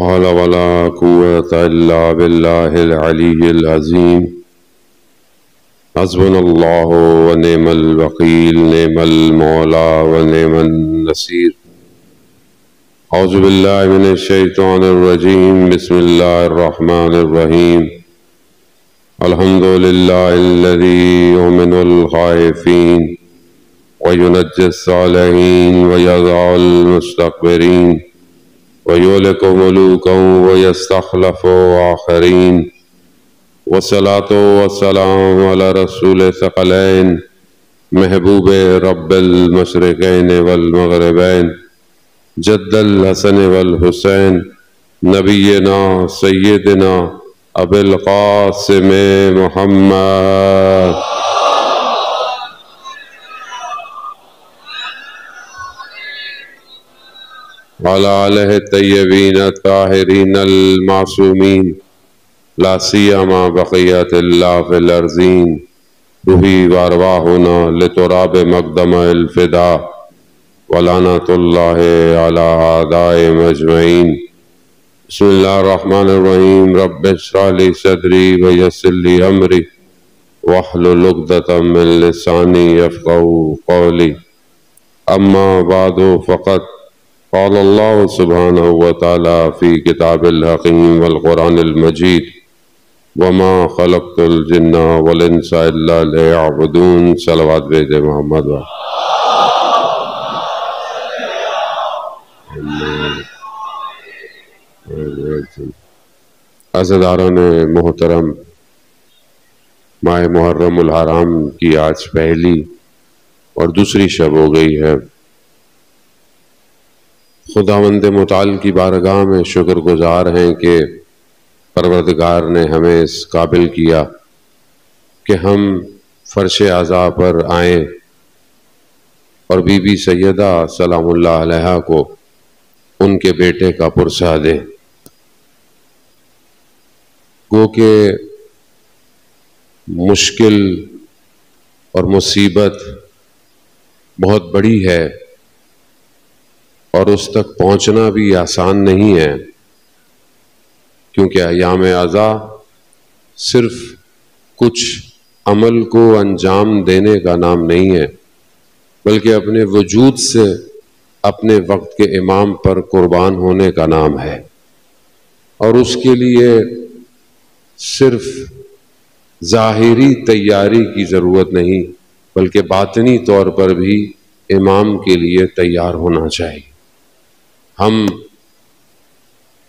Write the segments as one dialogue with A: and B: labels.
A: حول ولا قوة إلا بالله العلي العظيم حسبنا الله ونعم الوكيل نعم المولى ونعم النصير أعوذ بالله من الشيطان الرجيم بسم الله الرحمن الرحيم الحمد لله الذي يؤمن الخائفين وينجي الصالحين ويضع المستكبرين ويهلك ملوكا ويستخلف آخرين والصلاة والسلام على رسول الثقلين محبوب رب المشرقين والمغربين جد الحسن والحسين نبينا سيدنا أبي القاسم محمد وعلى آله الطيبين الطاهرين المعصومين لا سيما بقية الله في الأرضين روحي وأرواحنا لتراب مقدم الفداء ولعنة الله على أعدائهم أجمعين بسم الله الرحمن الرحيم رب اشرح لي صدري ويسر لي أمري واحلل عقدة من لساني يفقهوا قولي أما بعد فقد قال الله سبحانه وتعالى في كتاب الحكيم والقرآن المجيد وما خلقت الجن والإنس إلا ليعبدون صلوات بيت محمد عزیزان محترم، ماہ محرم الحرام کی آج پہلی اور دوسری شب ہو گئی ہے۔ خداوند متعال کی بارگاہ میں شکر گزار ہیں کہ پروردگار نے ہمیں اس قابل کیا کہ ہم فرش عزا پر آئیں اور بی بی سیدہ سلام اللہ علیہا کو ان کے بیٹے کا پرسہ دیں۔ گو کہ مشکل اور مصیبت بہت بڑی ہے اور اس تک پہنچنا بھی آسان نہیں ہے، کیونکہ ایام عزا صرف کچھ عمل کو انجام دینے کا نام نہیں ہے، بلکہ اپنے وجود سے اپنے وقت کے امام پر قربان ہونے کا نام ہے، اور اس کے لیے صرف ظاہری تیاری کی ضرورت نہیں بلکہ باطنی طور پر بھی امام کے لیے تیار ہونا چاہیے۔ ہم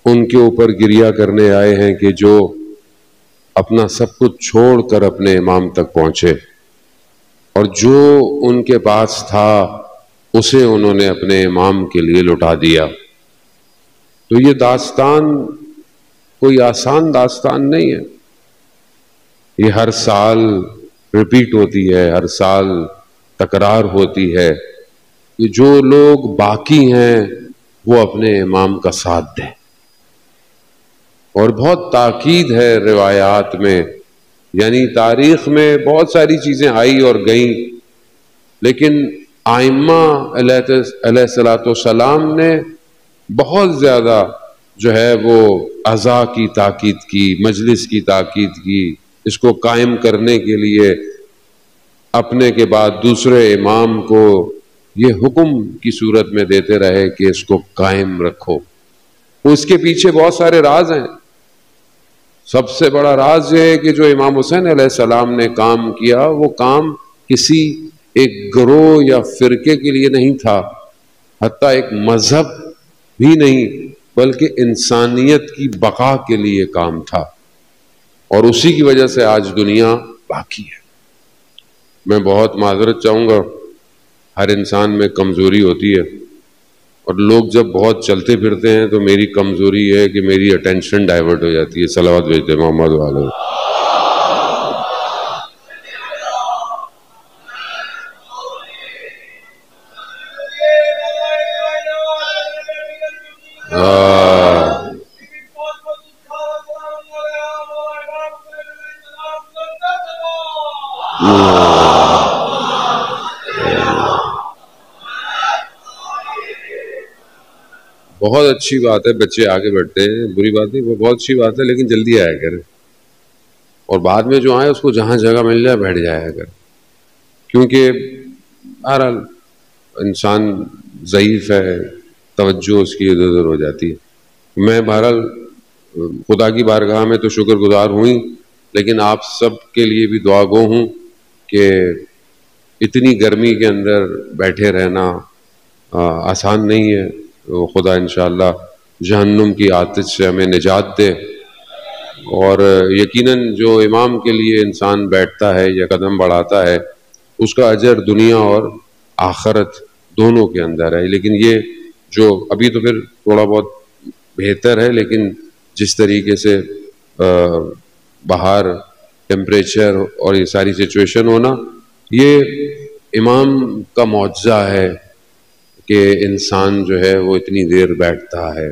A: ان کے اوپر گریہ کرنے آئے ہیں کہ جو اپنا سب کچھ چھوڑ کر اپنے امام تک پہنچے، اور جو ان کے پاس تھا اسے انہوں نے اپنے امام کے لیے لٹا دیا۔ تو یہ داستان کوئی آسان داستان نہیں ہے، یہ ہر سال ریپیٹ ہوتی ہے، ہر سال تکرار ہوتی ہے کہ جو لوگ باقی ہیں وہ اپنے امام کا ساتھ دیں۔ اور بہت تاکید ہے روایات میں، یعنی تاریخ میں بہت ساری چیزیں آئی اور گئیں، لیکن ائمہ علیہ السلام نے بہت زیادہ جو ہے وہ عزا کی تاکید کی، مجلس کی تاکید کی، اس کو قائم کرنے کے لیے اپنے کے بعد دوسرے امام کو یہ حکم کی صورت میں دیتے رہے کہ اس کو قائم رکھو۔ اس کے پیچھے بہت سارے راز ہیں۔ سب سے بڑا راز یہ ہے کہ جو امام حسین علیہ السلام نے کام کیا وہ کام کسی ایک گروہ یا فرقے کے لیے نہیں تھا، حتیٰ ایک مذہب بھی نہیں، بلکہ انسانیت کی بقا کے لیے کام تھا، اور اسی کی وجہ سے آج دنیا باقی ہے۔ میں بہت معذرت چاہوں گا، ہر انسان میں کمزوری ہوتی ہے، اور لوگ جب بہت چلتے پھرتے ہیں تو میری کمزوری ہے کہ میری اٹینشن ڈائیورٹ ہو جاتی ہے۔ صلوات بھیجتے محمد والے۔ بہت اچھی بات ہے بچے آگے بڑھتے ہیں، بری بات نہیں، وہ بہت اچھی بات ہے، لیکن جلدی آیا کریں، اور بعد میں جو آئے اس کو جہاں جگہ مل جائے بیٹھ جایا کریں، کیونکہ بہرحال انسان ضعیف ہے، توجہ اس کی ادھر ادھر ہو جاتی ہے۔ میں بہرحال خدا کی بارگاہ میں تو شکر گزار ہوں، لیکن آپ سب کے لیے بھی دعا گو ہوں کہ اتنی گرمی کے اندر بیٹھے رہنا آسان نہیں ہے۔ خدا انشاءاللہ جہنم کی آتش سے ہمیں نجات دے، اور یقیناً جو امام کے لیے انسان بیٹھتا ہے یا قدم بڑھاتا ہے اس کا اجر دنیا اور آخرت دونوں کے اندر ہے۔ لیکن یہ جو ابھی تو پھر تھوڑا بہت بہتر ہے، لیکن جس طریقے سے باہر ٹیمپریچر اور یہ ساری سچویشن ہونا، یہ امام کا معجزہ ہے کہ انسان جو ہے وہ اتنی دیر بیٹھتا ہے،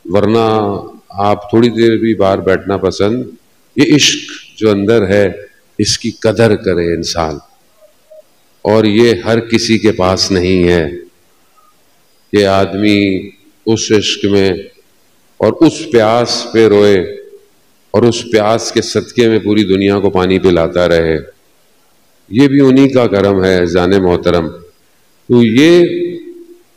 A: ورنہ آپ تھوڑی دیر بھی باہر بیٹھنا پسند۔ یہ عشق جو اندر ہے اس کی قدر کرے انسان، اور یہ ہر کسی کے پاس نہیں ہے کہ آدمی اس عشق میں اور اس پیاس پہ روئے اور اس پیاس کے صدقے میں پوری دنیا کو پانی پلاتا رہے۔ یہ بھی انہی کا کرم ہے عزیزان محترم۔ تو یہ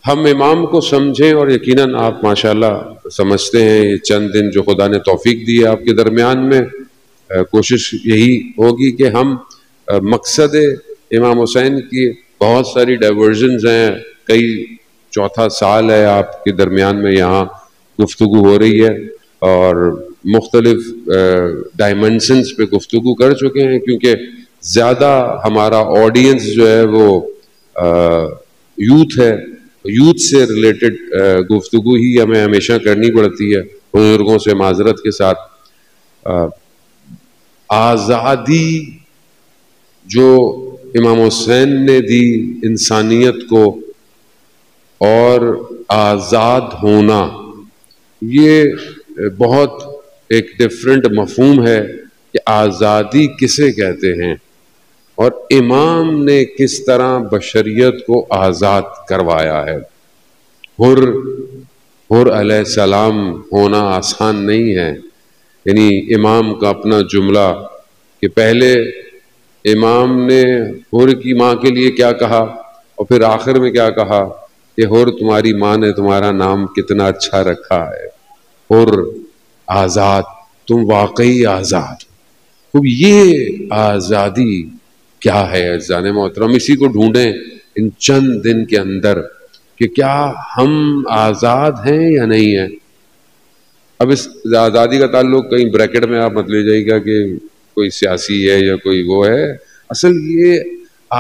A: ہم امام کو سمجھیں، اور یقیناً آپ ماشاءاللہ سمجھتے ہیں۔ یہ چند دن جو خدا نے توفیق دی ہے آپ کے درمیان میں، کوشش یہی ہوگی کہ ہم مقصد امام حسین کی بہت ساری ڈائیورژنز ہیں، کئی چوتھا سال ہے آپ کے درمیان میں یہاں گفتگو ہو رہی ہے، اور مختلف ڈائمنشنز پہ گفتگو کر چکے ہیں، کیونکہ زیادہ ہمارا آڈینس جو ہے وہ یوتھ ہے، یوتھ سے ریلیٹڈ گفتگو ہی ہمیں ہمیشہ کرنی پڑتی ہے بزرگوں سے معذرت کے ساتھ۔ آزادی جو امام حسین نے دی انسانیت کو، اور آزاد ہونا، یہ بہت ایک ڈیفرنٹ مفہوم ہے کہ آزادی کسے کہتے ہیں، اور امام نے کس طرح بشریت کو آزاد کروایا ہے۔ حر علیہ السلام ہونا آسان نہیں ہے۔ یعنی امام کا اپنا جملہ کہ پہلے امام نے حر کی ماں کے لیے کیا کہا، اور پھر آخر میں کیا کہا کہ حر تمہاری ماں نے تمہارا نام کتنا اچھا رکھا ہے، حر آزاد، تم واقعی آزاد۔ تو یہ آزادی کیا ہے عزیزان محترم؟ اسی کو ڈھونڈیں ان چند دن کے اندر کہ کیا ہم آزاد ہیں یا نہیں ہیں۔ اب اس آزادی کا تعلق کہیں بریکٹ میں آپ مت لے جائیے گا کہ کوئی سیاسی ہے یا کوئی وہ ہے، اصل یہ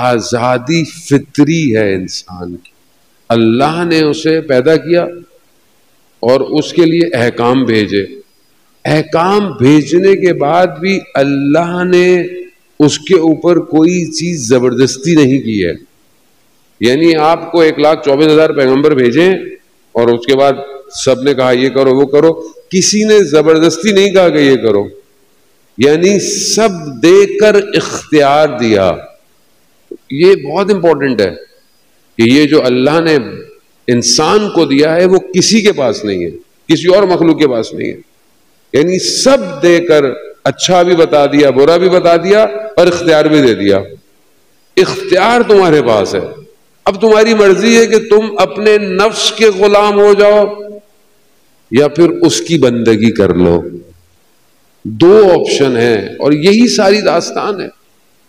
A: آزادی فطری ہے انسان کی۔ اللہ نے اسے پیدا کیا اور اس کے لیے احکام بھیجے، احکام بھیجنے کے بعد بھی اللہ نے اس کے اوپر کوئی چیز زبردستی نہیں کی ہے۔ یعنی آپ کو 1,24,000 پیغمبر بھیجیں اور اس کے بعد سب نے کہا یہ کرو وہ کرو، کسی نے زبردستی نہیں کہا کہ یہ کرو، یعنی سب دے کر اختیار دیا۔ یہ بہت امپورٹنٹ ہے کہ یہ جو اللہ نے انسان کو دیا ہے وہ کسی کے پاس نہیں ہے، کسی اور مخلوق کے پاس نہیں ہے، یعنی سب دے کر اچھا بھی بتا دیا، برا بھی بتا دیا، اور اختیار بھی دے دیا۔ اختیار تمہارے پاس ہے، اب تمہاری مرضی ہے کہ تم اپنے نفس کے غلام ہو جاؤ یا پھر اس کی بندگی کر لو۔ دو آپشن ہیں، اور یہی ساری داستان ہے۔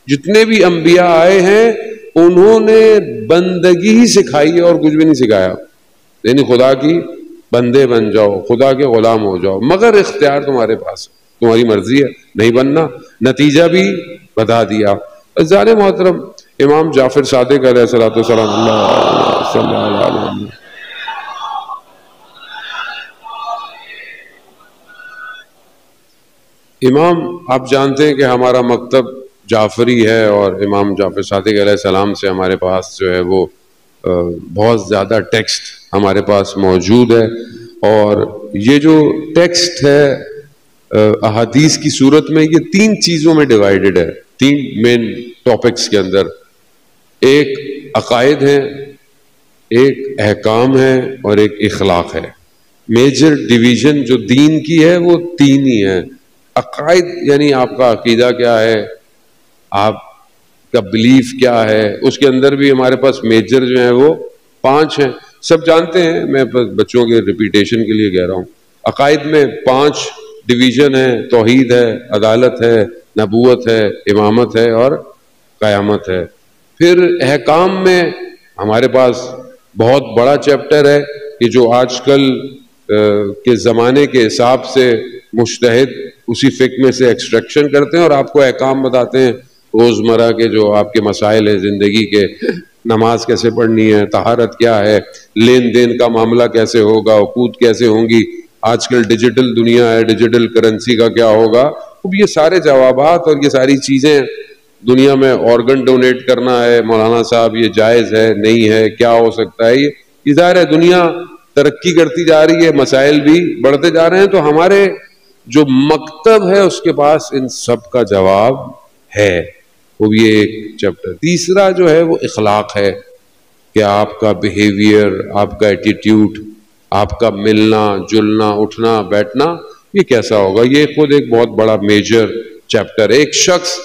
A: جتنے بھی انبیاء آئے ہیں انہوں نے بندگی ہی سکھائی ہے اور کچھ بھی نہیں سکھایا، یعنی خدا کی بندے بن جاؤ، خدا کے غلام ہو جاؤ، مگر اختیار تمہارے پاس ہے، تمہاری مرضی ہے نہیں بننا، نتیجہ بھی بتا دیا۔ عزیزان محترم، امام جعفر صادق علیہ الصلوۃ والسلام، اللہ صلی اللہ علیہ وسلم، امام آپ جانتے ہیں کہ ہمارا مکتب جعفری ہے، اور امام جعفر صادق علیہ السلام سے ہمارے پاس جو ہے وہ بہت زیادہ ٹیکسٹ ہمارے پاس موجود ہے، اور یہ جو ٹیکسٹ ہے احادیث کی صورت میں یہ 3 چیزوں میں ڈیوائیڈڈ ہے، 3 مین ٹاپکس کے اندر۔ ایک عقائد ہیں، ایک احکام ہے، اور ایک اخلاق ہے۔ میجر ڈویژن جو دین کی ہے وہ تین ہی ہیں. عقائد یعنی آپ کا عقیدہ کیا ہے, آپ کا بلیف کیا ہے, اس کے اندر بھی ہمارے پاس میجر جو ہیں وہ 5 ہیں. سب جانتے ہیں, میں بچوں کے ریپیٹیشن کے لیے کہہ رہا ہوں. عقائد میں 5 ڈویژن ہیں, توحید ہے, عدالت ہے, نبوت ہے, امامت ہے اور قیامت ہے. پھر احکام میں ہمارے پاس بہت بڑا چیپٹر ہے کہ جو آج کل کے زمانے کے حساب سے مجتہد اسی فقہ میں سے ایکسٹریکشن کرتے ہیں اور آپ کو احکام بتاتے ہیں روزمرہ کے جو آپ کے مسائل ہیں زندگی کے. نماز کیسے پڑھنی ہے, طہارت کیا ہے, لین دین کا معاملہ کیسے ہوگا, عقود کیسے ہوں گی, آج کل ڈیجیٹل دنیا ہے, ڈیجیٹل کرنسی کا کیا ہوگا. اب یہ سارے جوابات اور یہ ساری چیزیں, دنیا میں آرگن ڈونیٹ کرنا ہے مولانا صاحب, یہ جائز ہے نہیں ہے, کیا ہو سکتا ہے, یہ ظاہر ہے دنیا ترقی کرتی جا رہی ہے, مسائل بھی بڑھتے جا رہے ہیں, تو ہمارے جو مکتب ہے اس کے پاس ان سب کا جواب ہے. وہ بھی ایک چیپٹر. تیسرا جو ہے وہ اخلاق ہے کہ آپ کا بیہیویئر, آپ کا ایٹیٹیوڈ, آپ کا ملنا جلنا اٹھنا بیٹھنا یہ کیسا ہوگا. یہ خود ایک بہت بڑا میجر چیپٹر ہے. ایک شخص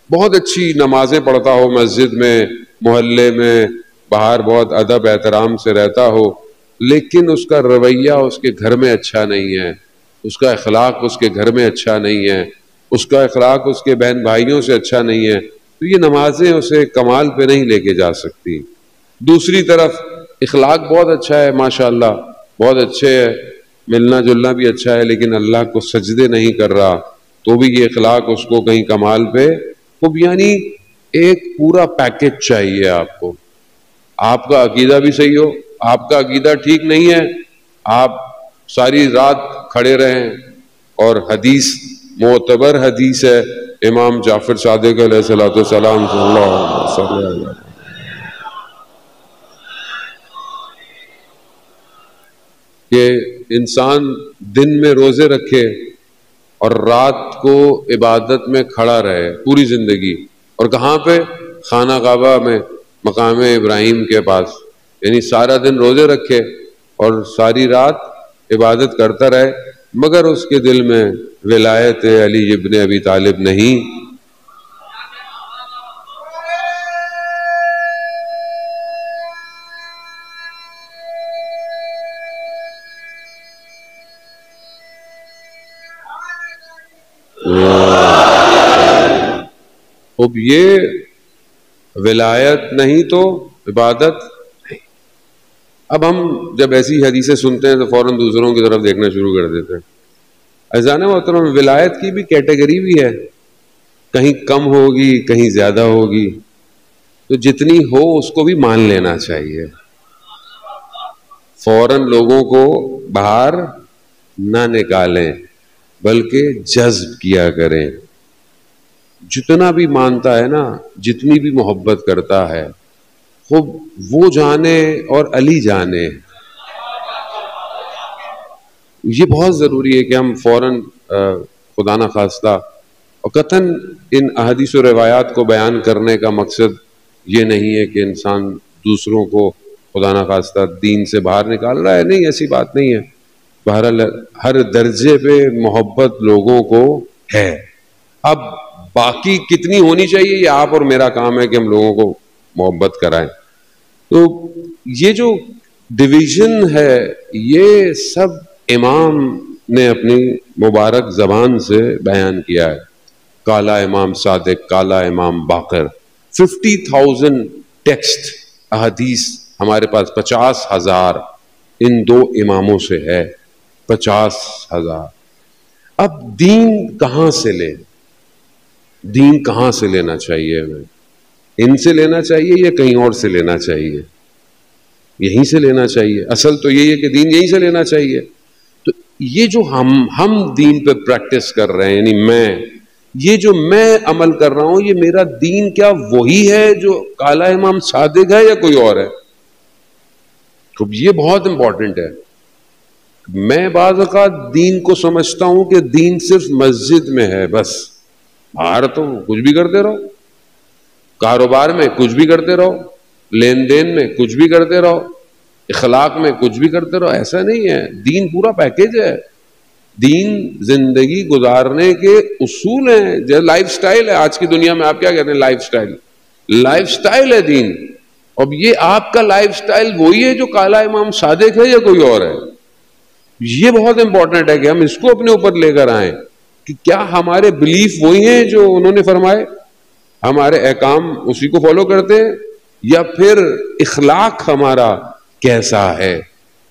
A: بہت اچھی نمازیں پڑھتا ہو, مسجد میں, محلے میں, باہر بہت ادب احترام سے رہتا ہو, لیکن اس کا رویہ اس کے گھر میں اچھا نہیں ہے, اس کا اخلاق اس کے گھر میں اچھا نہیں ہے, اس کا اخلاق اس کے بہن بھائیوں سے اچھا نہیں ہے, تو یہ نمازیں اسے کمال پہ نہیں لے کے جا سکتی. دوسری طرف اخلاق بہت اچھا ہے ماشاءاللہ, بہت اچھے ہے, ملنا جلنا بھی اچھا ہے, لیکن اللہ کو سجدے نہیں کر رہا, تو بھی یہ اخلاق اس کو کہیں کمال پہ. خوب یعنی ایک پورا پیکج چاہیے آپ کو. آپ کا عقیدہ بھی صحیح ہو, آپ کا عقیدہ ٹھیک نہیں ہے, آپ ساری رات کھڑے رہیں, اور حدیث معتبر حدیث ہے امام جعفر صادق علیہ الصلوۃ والسلام صلی اللہ علیہ وسلم کہ انسان دن میں روزے رکھے اور رات کو عبادت میں کھڑا رہے پوری زندگی, اور کہاں پہ, خانہ کعبہ میں, مقام ابراہیم کے پاس, یعنی سارا دن روزے رکھے اور ساری رات عبادت کرتا رہے, مگر اس کے دل میں ولایت علی ابن ابی طالب نہیں. اب یہ ولایت نہیں تو عبادت نہیں. اب ہم جب ایسی حدیثیں سنتے ہیں تو فوراً دوسروں کی طرف دیکھنا شروع کر دیتے ہیں. عزیزان محترم, ولایت کی بھی کیٹیگری بھی ہے, کہیں کم ہوگی کہیں زیادہ ہوگی, تو جتنی ہو اس کو بھی مان لینا چاہیے. فوراً لوگوں کو باہر نہ نکالیں بلکہ جذب کیا کریں. جتنا بھی مانتا ہے نا, جتنی بھی محبت کرتا ہے, خوب وہ جانے اور علی جانے. یہ بہت ضروری ہے کہ ہم فوراً خدا نہ خواستہ, اور قطعاً ان احادیث و روایات کو بیان کرنے کا مقصد یہ نہیں ہے کہ انسان دوسروں کو خدا نہ خواستہ دین سے باہر نکال رہا ہے, نہیں, ایسی بات نہیں ہے. بہرحال ہر درجے پہ محبت لوگوں کو ہے. اب باقی کتنی ہونی چاہیے یہ آپ اور میرا کام ہے کہ ہم لوگوں کو محبت کرائیں. تو یہ جو ڈویژن ہے یہ سب امام نے اپنی مبارک زبان سے بیان کیا ہے. کالا امام صادق, کالا امام باقر, 50,000 ٹیکسٹ احادیث ہمارے پاس, 50,000 ان 2 اماموں سے ہے, 50,000. اب دین کہاں سے لیں, دین کہاں سے لینا چاہیے ہمیں؟ ان سے لینا چاہیے یا کہیں اور سے لینا چاہیے؟ یہیں سے لینا چاہیے. اصل تو یہی ہے کہ دین یہیں سے لینا چاہیے. تو یہ جو ہم دین پہ پریکٹس کر رہے ہیں, یعنی یہ جو میں عمل کر رہا ہوں, یہ میرا دین کیا وہی ہے جو کالا امام صادق ہے یا کوئی اور ہے؟ تو یہ بہت امپورٹنٹ ہے. میں بعض اوقات دین کو سمجھتا ہوں کہ دین صرف مسجد میں ہے بس, باہر تو کچھ بھی کرتے رہو, کاروبار میں کچھ بھی کرتے رہو, لین دین میں کچھ بھی کرتے رہو, اخلاق میں کچھ بھی کرتے رہو، ایسا نہیں ہے. دین پورا پیکیج ہے. دین زندگی گزارنے کے اصول ہیں، جو لائف سٹائل ہے. آج کی دنیا میں آپ کیا کہتے ہیں؟ Life style. لائف سٹائل ہے دین. اب یہ آپ کا لائف سٹائل وہی ہے جو کالا امام صادق ہے یا کوئی اور ہے؟ یہ بہت امپورٹنٹ ہے کہ ہم اس کو اپنے اوپر لے کر آئیں کہ کیا ہمارے بلیف وہی ہیں جو انہوں نے فرمائے، ہمارے احکام اسی کو فالو کرتے ہیں، یا پھر اخلاق ہمارا کیسا ہے،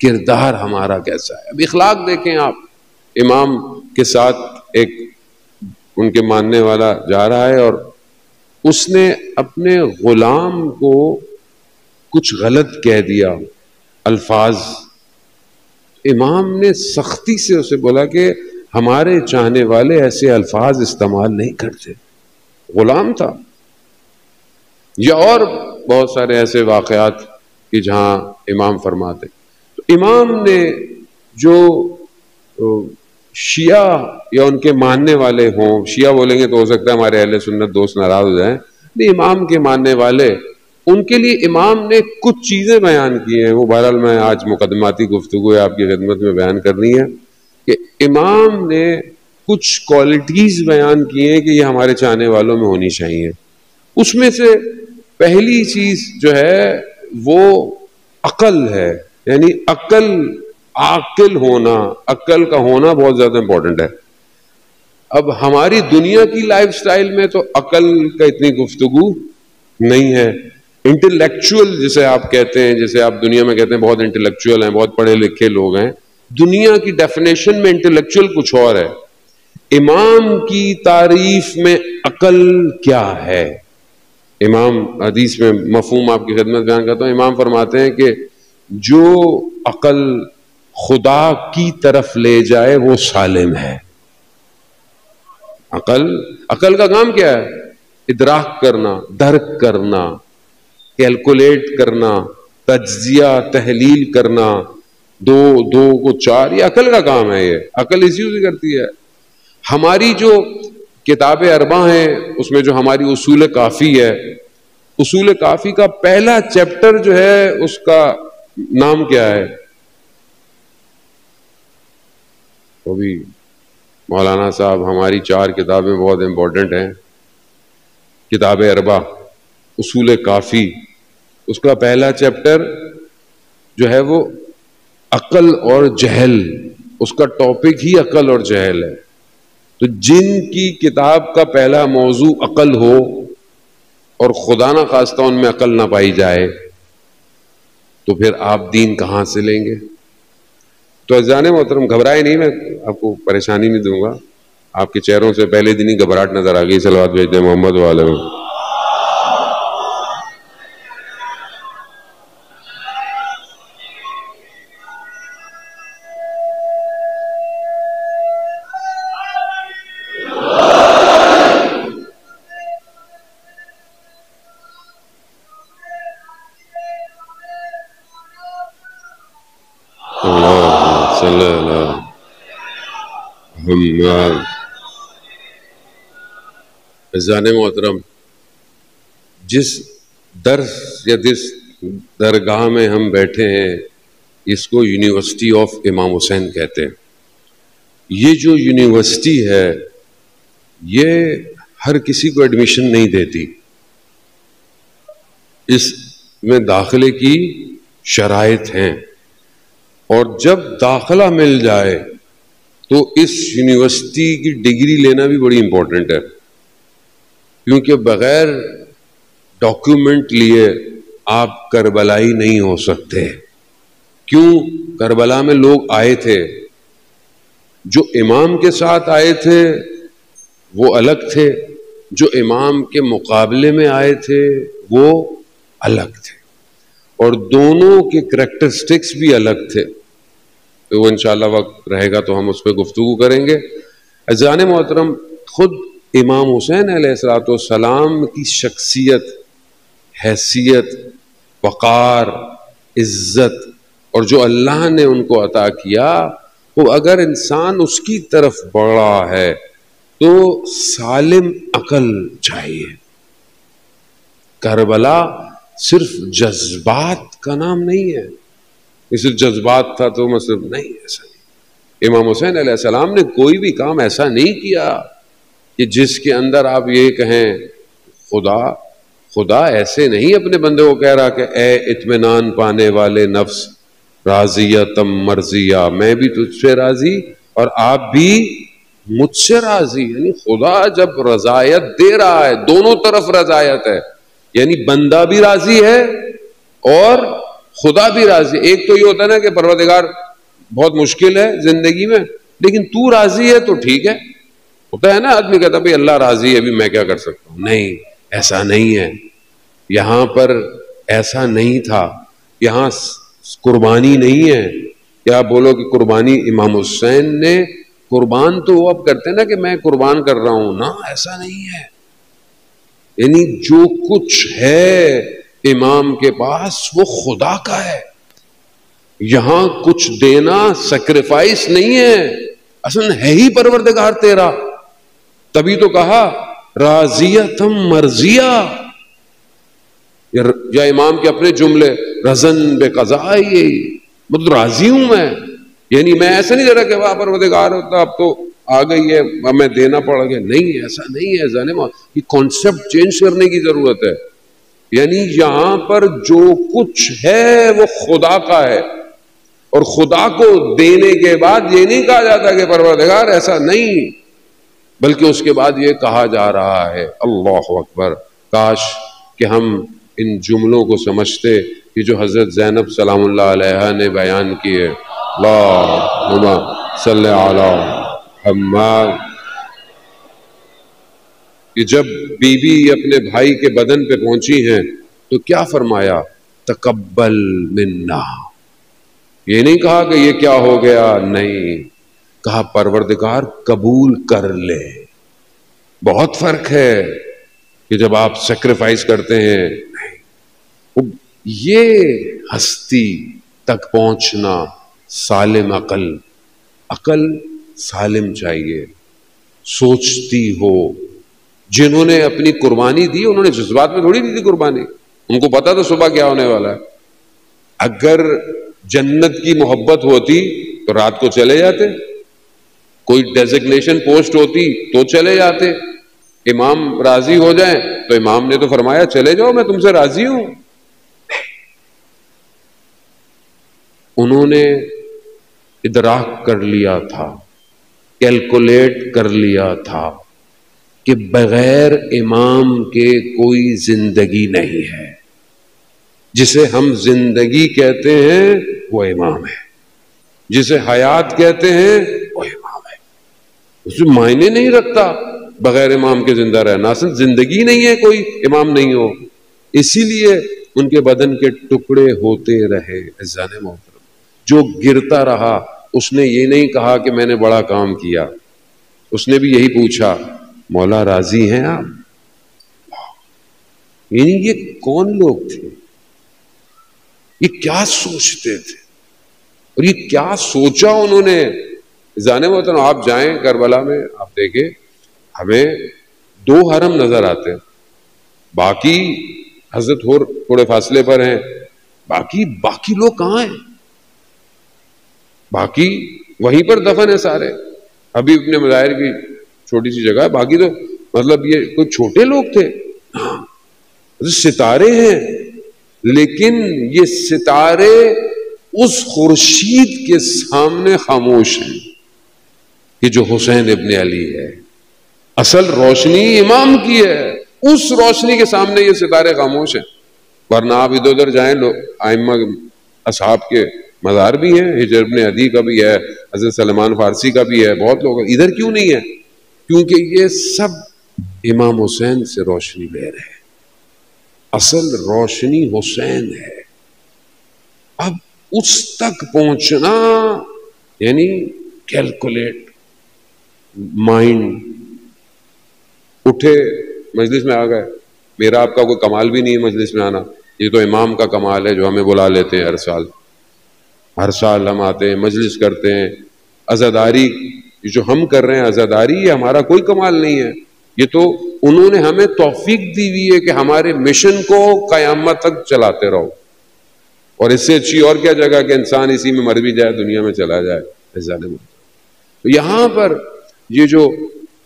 A: کردار ہمارا کیسا ہے. اب اخلاق دیکھیں آپ، امام کے ساتھ ایک ان کے ماننے والا جا رہا ہے اور اس نے اپنے غلام کو کچھ غلط کہہ دیا الفاظ. امام نے سختی سے اسے بولا کہ ہمارے چاہنے والے ایسے الفاظ استعمال نہیں کرتے. غلام تھا. یا اور بہت سارے ایسے واقعات کہ جہاں امام فرماتے. تو امام نے جو شیعہ یا ان کے ماننے والے ہوں، شیعہ بولیں گے تو ہو سکتا ہے ہمارے اہل سنت دوست ناراض ہو جائیں، نہیں، امام کے ماننے والے، ان کے لیے امام نے کچھ چیزیں بیان کی ہیں. وہ بہرحال میں آج مقدماتی گفتگو آپ کی خدمت میں بیان کرنی ہے کہ امام نے کچھ کوالٹیز بیان کی ہیں کہ یہ ہمارے چاہنے والوں میں ہونی چاہیے. اس میں سے پہلی چیز جو ہے وہ عقل ہے. یعنی عاقل ہونا، عقل کا ہونا بہت زیادہ امپورٹنٹ ہے. اب ہماری دنیا کی لائف سٹائل میں تو عقل کا اتنی گفتگو نہیں ہے. انٹلیکچوئل جسے آپ کہتے ہیں، جسے آپ دنیا میں کہتے ہیں بہت انٹلیکچوئل ہیں، بہت پڑھے لکھے لوگ ہیں، دنیا کی ڈیفینیشن میں انٹلیکچوئل کچھ اور ہے. امام کی تعریف میں عقل کیا ہے؟ امام حدیث میں مفہوم آپ کی خدمت بیان کرتا ہوں. امام فرماتے ہیں کہ جو عقل خدا کی طرف لے جائے وہ سالم ہے. عقل کا کام کیا ہے؟ ادراک کرنا، درک کرنا، کیلکولیٹ کرنا، تجزیہ تحلیل کرنا، دو کو چار، یہ عقل کا کام ہے. یہ عقل اسی سے کرتی ہے. ہماری جو کتاب اربع ہیں اس میں جو ہماری اصول کافی ہے، اصول کافی کا پہلا چیپٹر جو ہے اس کا نام کیا ہے؟ وہ بھی مولانا صاحب، ہماری 4 کتابیں بہت امپورٹنٹ ہیں. کتاب اربع، اصول کافی، اس کا پہلا چیپٹر جو ہے وہ عقل اور جہل، اس کا ٹاپک ہی عقل اور جہل ہے. تو جن کی کتاب کا پہلا موضوع عقل ہو اور خدا نہ خواستہ ان میں عقل نہ پائی جائے تو پھر آپ دین کہاں سے لیں گے؟ تو عزیزان محترم، گھبرائے نہیں، میں آپ کو پریشانی نہیں دوں گا. آپ کے چہروں سے پہلے دن ہی گھبراہٹ نظر آ گئی. صلوات بھیجتے ہیں محمد والے. عزیزان محترم، جس درس یا جس درگاہ میں ہم بیٹھے ہیں اس کو یونیورسٹی آف امام حسین کہتے ہیں. یہ جو یونیورسٹی ہے یہ ہر کسی کو ایڈمیشن نہیں دیتی. اس میں داخلے کی شرائط ہیں، اور جب داخلہ مل جائے تو اس یونیورسٹی کی ڈگری لینا بھی بڑی امپورٹنٹ ہے، کیونکہ بغیر ڈاکیومنٹ لیے آپ کربلائی نہیں ہو سکتے. کیوں؟ کربلا میں لوگ آئے تھے، جو امام کے ساتھ آئے تھے وہ الگ تھے، جو امام کے مقابلے میں آئے تھے وہ الگ تھے، اور دونوں کے کریکٹرسٹکس بھی الگ تھے. تو وہ انشاءاللہ وقت رہے گا تو ہم اس پہ گفتگو کریں گے. عزیزان محترم، خود امام حسین علیہ السلام کی شخصیت، حیثیت، وقار، عزت اور جو اللہ نے ان کو عطا کیا، وہ اگر انسان اس کی طرف بڑھا ہے تو سالم عقل چاہیے. کربلا صرف جذبات کا نام نہیں ہے. صرف جذبات تھا تو مطلب نہیں، ایسا نہیں۔ امام حسین علیہ السلام نے کوئی بھی کام ایسا نہیں کیا کہ جس کے اندر آپ یہ کہیں خدا ایسے نہیں اپنے بندے کو کہہ رہا کہ اے اطمینان پانے والے نفس راضیتم مرضیہ، میں بھی تجھ سے راضی اور آپ بھی مجھ سے راضی۔ یعنی خدا جب رضایت دے رہا ہے، دونوں طرف رضایت ہے، یعنی بندہ بھی راضی ہے اور خدا بھی راضی۔ ایک تو یہ ہوتا ہے نا کہ پروردگار بہت مشکل ہے زندگی میں، لیکن تو راضی ہے تو ٹھیک ہے۔ ہوتا ہے نا آدمی کہتا ہے اللہ راضی ہے، ابھی میں کیا کر سکتا ہوں۔ نہیں، ایسا نہیں ہے، یہاں پر ایسا نہیں تھا۔ یہاں قربانی نہیں ہے کہ آپ بولو کہ قربانی امام حسین نے قربان تو وہ اب کرتے ہیں نا کہ میں قربان کر رہا ہوں، نا ایسا نہیں ہے۔ یعنی جو کچھ ہے امام کے پاس وہ خدا کا ہے، یہاں کچھ دینا سیکریفائس نہیں ہے، اصل ہے ہی پروردگار تیرا۔ تبھی تو کہا راضیتم مرضیہ، یا امام کے اپنے جملے رضن بے قضائی، مطلب راضی ہوں میں۔ یعنی میں ایسا نہیں دے رہا کہ وہاں پروردگار ہوتا اب تو آ گئی ہے ہمیں دینا پڑ گیا، نہیں ایسا نہیں ہے ظالم۔ یہ کانسیپٹ چینج کرنے کی ضرورت ہے۔ یعنی یہاں پر جو کچھ ہے وہ خدا کا ہے، اور خدا کو دینے کے بعد یہ نہیں کہا جاتا کہ پروردگار ایسا نہیں، بلکہ اس کے بعد یہ کہا جا رہا ہے اللہ اکبر، کاش کہ ہم ان جملوں کو سمجھتے کہ جو حضرت زینب سلام اللہ علیہا نے بیان کیے، اللہم صلی علی محمد، کہ جب بی بی اپنے بھائی کے بدن پہ پہنچی ہیں تو کیا فرمایا؟ تقبل منا۔ یہ نہیں کہا کہ یہ کیا ہو گیا، نہیں، کہا پروردگار قبول کر لے۔ بہت فرق ہے کہ جب آپ سیکریفائس کرتے ہیں، یہ ہستی تک پہنچنا سالم عقل سالم چاہیے، سوچتی ہو۔ جنہوں نے اپنی قربانی دی انہوں نے جذبات میں تھوڑی دی تھی قربانی، ان کو پتا تھا صبح کیا ہونے والا ہے۔ اگر جنت کی محبت ہوتی تو رات کو چلے جاتے، کوئی ڈیزگنیشن پوسٹ ہوتی تو چلے جاتے۔ امام راضی ہو جائیں تو امام نے تو فرمایا چلے جاؤ میں تم سے راضی ہوں۔ انہوں نے ادراک کر لیا تھا، کیلکولیٹ کر لیا تھا کہ بغیر امام کے کوئی زندگی نہیں ہے۔ جسے ہم زندگی کہتے ہیں وہ امام ہے، جسے حیات کہتے ہیں وہ امام ہے۔ اس میں معنی نہیں رکھتا بغیر امام کے زندہ رہنا، اصل زندگی نہیں ہے کوئی امام نہیں ہو۔ اسی لیے ان کے بدن کے ٹکڑے ہوتے رہے۔ عزیزان محترم، جو گرتا رہا اس نے یہ نہیں کہا کہ میں نے بڑا کام کیا، اس نے بھی یہی پوچھا مولا راضی ہیں آپ؟ یعنی یہ کون لوگ تھے، یہ کیا سوچتے تھے، اور یہ کیا سوچا انہوں نے۔ جانے محترم آپ جائیں کربلا میں، آپ دیکھیں ہمیں 2 حرم نظر آتے ہیں، باقی حضرت اور تھوڑے فاصلے پر ہیں، باقی لوگ کہاں ہیں؟ باقی وہیں پر دفن ہے سارے۔ ابھی اپنے مظاہر کی چھوٹی سی جگہ ہے، باقی تو مطلب یہ کوئی چھوٹے لوگ تھے۔ ستارے ہیں، لیکن یہ ستارے اس خورشید کے سامنے خاموش ہیں کہ جو حسین ابن علی ہے۔ اصل روشنی امام کی ہے، اس روشنی کے سامنے یہ ستارے خاموش ہیں۔ ورنہ آپ ادھر ادھر جائیں، ائمہ اصحاب کے مزار بھی ہیں، ہجر ابن عدی کا بھی ہے، حضرت سلمان فارسی کا بھی ہے، بہت لوگ، ادھر کیوں نہیں ہے؟ کیونکہ یہ سب امام حسین سے روشنی لے رہے ہیں۔ اصل روشنی حسین ہے۔ اب اس تک پہنچنا یعنی کیلکولیٹ، مائنڈ اٹھے مجلس میں آ گئے۔ میرا آپ کا کوئی کمال بھی نہیں ہے مجلس میں آنا، یہ تو امام کا کمال ہے جو ہمیں بلا لیتے ہیں ہر سال ہم آتے ہیں، مجلس کرتے ہیں۔ عزاداری جو ہم کر رہے ہیں، عزاداری، یہ ہمارا کوئی کمال نہیں ہے، یہ تو انہوں نے ہمیں توفیق دی ہوئی ہے کہ ہمارے مشن کو قیامت تک چلاتے رہو۔ اور اس سے اچھی اور کیا جگہ کہ انسان اسی میں مر بھی جائے، دنیا میں چلا جائے۔ تو یہاں پر یہ جو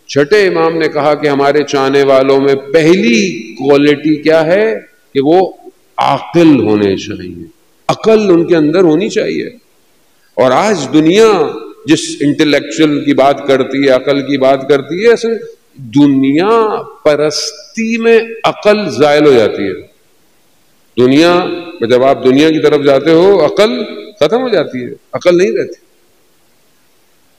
A: چھٹے امام نے کہا کہ ہمارے چاہنے والوں میں پہلی کوالٹی کیا ہے کہ وہ عاقل ہونے چاہیے، عقل ان کے اندر ہونی چاہیے۔ اور آج دنیا جس انٹلیکچوئل کی بات کرتی ہے، عقل کی بات کرتی ہے، اصل دنیا پرستی میں عقل زائل ہو جاتی ہے۔ دنیا جب آپ دنیا کی طرف جاتے ہو عقل ختم ہو جاتی ہے، عقل نہیں رہتی،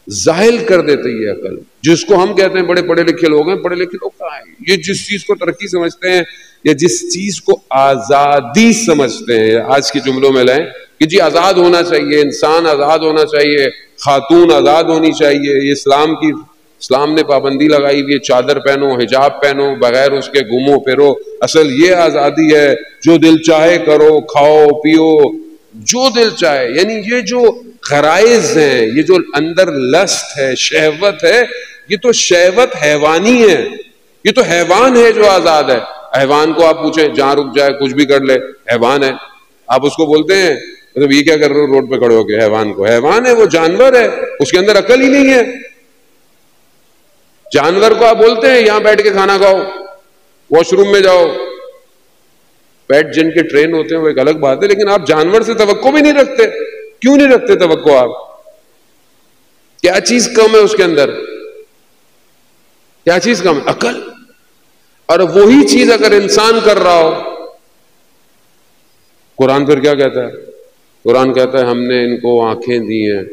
A: زائل کر دیتی ہے عقل۔ جس کو ہم کہتے ہیں بڑے پڑھے لکھے لوگ ہیں، پڑھے لکھے لوگ کہاں ہیں؟ یہ جس چیز کو ترقی سمجھتے ہیں یا جس چیز کو آزادی سمجھتے ہیں، آج کے جملوں میں لائیں کہ جی آزاد ہونا چاہیے، انسان آزاد ہونا چاہیے، خاتون آزاد ہونی چاہیے، یہ اسلام نے پابندی لگائی ہوئی ہے، چادر پہنو، حجاب پہنو، بغیر اس کے گھومو پھرو، اصل یہ آزادی ہے، جو دل چاہے کرو، کھاؤ پیو جو دل چاہے۔ یعنی یہ جو غرائز ہیں، یہ جو اندر لسٹ ہے، شہوت ہے، یہ تو شہوت حیوانی ہے، یہ تو حیوان ہے جو آزاد ہے۔ حیوان کو آپ پوچھیں جہاں رک جائے کچھ بھی کر لے، حیوان ہے۔ آپ اس کو بولتے ہیں مطلب یہ کیا کر رہے ہو روڈ پہ کھڑے ہو کے؟ حیوان کو، حیوان ہے وہ، جانور ہے، اس کے اندر عقل ہی نہیں ہے۔ جانور کو آپ بولتے ہیں یہاں بیٹھ کے کھانا کھاؤ، واش روم میں جاؤ، پیٹ جن کے ٹرین ہوتے ہیں وہ ایک الگ بات ہے، لیکن آپ جانور سے توقع بھی نہیں رکھتے۔ کیوں نہیں رکھتے توقع؟ آپ کیا چیز کم ہے اس کے اندر؟ کیا چیز کم ہے؟ عقل۔ اور وہی چیز اگر انسان کر رہا ہو، قرآن پھر کیا کہتا ہے؟ قرآن کہتا ہے ہم نے ان کو آنکھیں دی ہیں،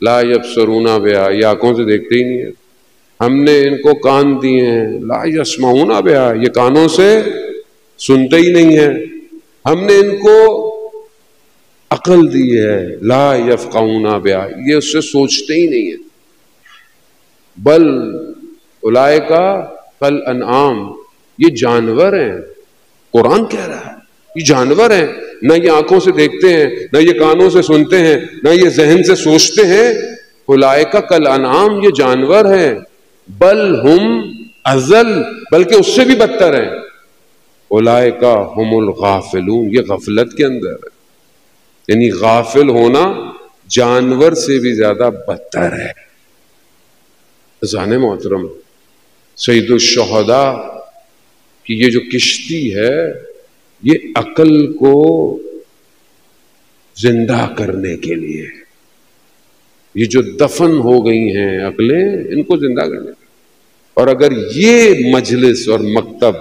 A: لا یبصرون بہا، یہ آنکھوں سے دیکھتے ہی نہیں ہے۔ ہم نے ان کو کان دیے ہیں، لا یسمعون بہا، یہ کانوں سے سنتے ہی نہیں ہے۔ ہم نے ان کو عقل دی ہے، لا یفقہون بہا، یہ اس سے سوچتے ہی نہیں ہے۔ بل اولئک کالانعام، یہ جانور ہیں۔ قرآن کہہ رہا ہے یہ جانور ہیں، نہ یہ آنکھوں سے دیکھتے ہیں، نہ یہ کانوں سے سنتے ہیں، نہ یہ ذہن سے سوچتے ہیں۔ اولئک کالانعام، یہ جانور ہیں، بل ہم اضل، بلکہ اس سے بھی بدتر ہیں۔ اولئک ہم الغافلون، یہ غفلت کے اندر ہے، یعنی غافل ہونا جانور سے بھی زیادہ بدتر ہے۔ عزیزان محترم، سید الشہداء کی یہ جو کشتی ہے، یہ عقل کو زندہ کرنے کے لیے، یہ جو دفن ہو گئی ہیں عقلیں، ان کو زندہ کرنے کے لیے۔ اور اگر یہ مجلس اور مکتب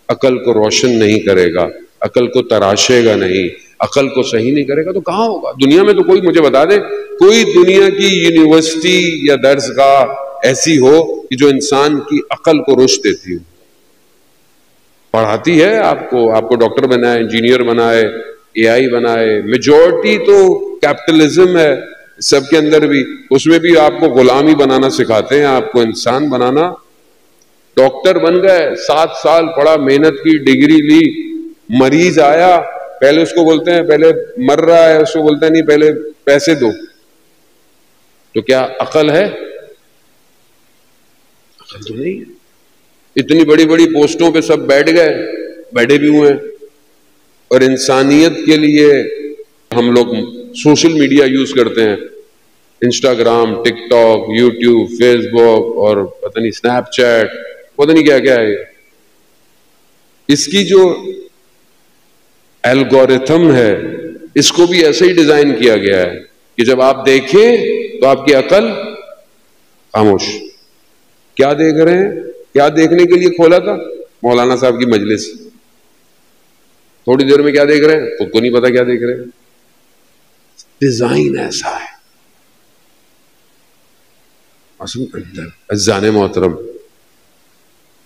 A: عقل کو روشن نہیں کرے گا، عقل کو تراشے گا نہیں، عقل کو صحیح نہیں کرے گا تو کہاں ہوگا؟ دنیا میں تو کوئی مجھے بتا دے کوئی دنیا کی یونیورسٹی یا درس گاہ ایسی ہو کہ جو انسان کی عقل کو رشد دیتی ہو، پڑھاتی ہے آپ کو ڈاکٹر بنائے، انجینئر بنائے، اے آئی بنائے۔ میجورٹی تو کیپٹلزم ہے سب کے اندر بھی، اس میں بھی آپ کو غلامی بنانا سکھاتے ہیں، آپ کو انسان بنانا۔ ڈاکٹر بن گئے، 7 سال پڑھا، محنت کی، ڈگری لی، مریض آیا، پہلے اس کو بولتے ہیں پہلے مر رہا ہے، اس کو بولتے ہیں نہیں پہلے پیسے دو۔ تو کیا عقل ہے؟ عقل تو نہیں ہے۔ اتنی بڑی بڑی پوسٹوں پہ سب بیٹھ گئے، بیٹھے بھی ہوئے ہیں، اور انسانیت کے لیے ہم لوگ سوشل میڈیا یوز کرتے ہیں، انسٹاگرام، ٹک ٹاک، یوٹیوب، فیس بک اور پتہ نہیں اسنیپ چیٹ، پتہ نہیں کیا کیا ہے۔ اس کی جو الگورتھم ہے اس کو بھی ایسے ہی ڈیزائن کیا گیا ہے کہ جب آپ دیکھیں تو آپ کی عقل خاموش۔ کیا دیکھ رہے ہیں؟ کیا دیکھنے کے لیے کھولا تھا؟ مولانا صاحب کی مجلس۔ تھوڑی دیر میں کیا دیکھ رہے ہیں؟ خود کو نہیں پتا کیا دیکھ رہے ہیں۔ ڈیزائن ایسا ہے اصل اندر۔ عزیزان محترم،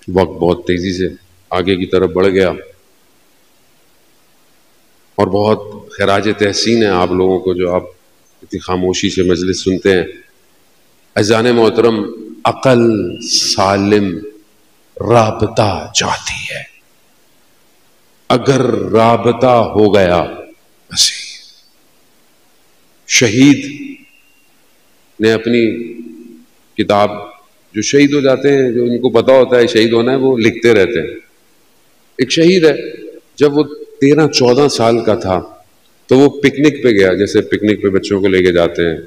A: وقت بہت تیزی سے آگے کی طرف بڑھ گیا اور بہت خراج تحسین ہے آپ لوگوں کو جو آپ اتنی خاموشی سے مجلس سنتے ہیں۔ عزیزان محترم، عقل سالم رابطہ چاہتی ہے، اگر رابطہ ہو گیا بس۔ شہید نے اپنی کتاب، جو شہید ہو جاتے ہیں، جو ان کو پتا ہوتا ہے شہید ہونا ہے، وہ لکھتے رہتے ہیں۔ ایک شہید ہے، جب وہ 13-14 سال کا تھا تو وہ پکنک پہ گیا، جیسے پکنک پہ بچوں کو لے کے جاتے ہیں،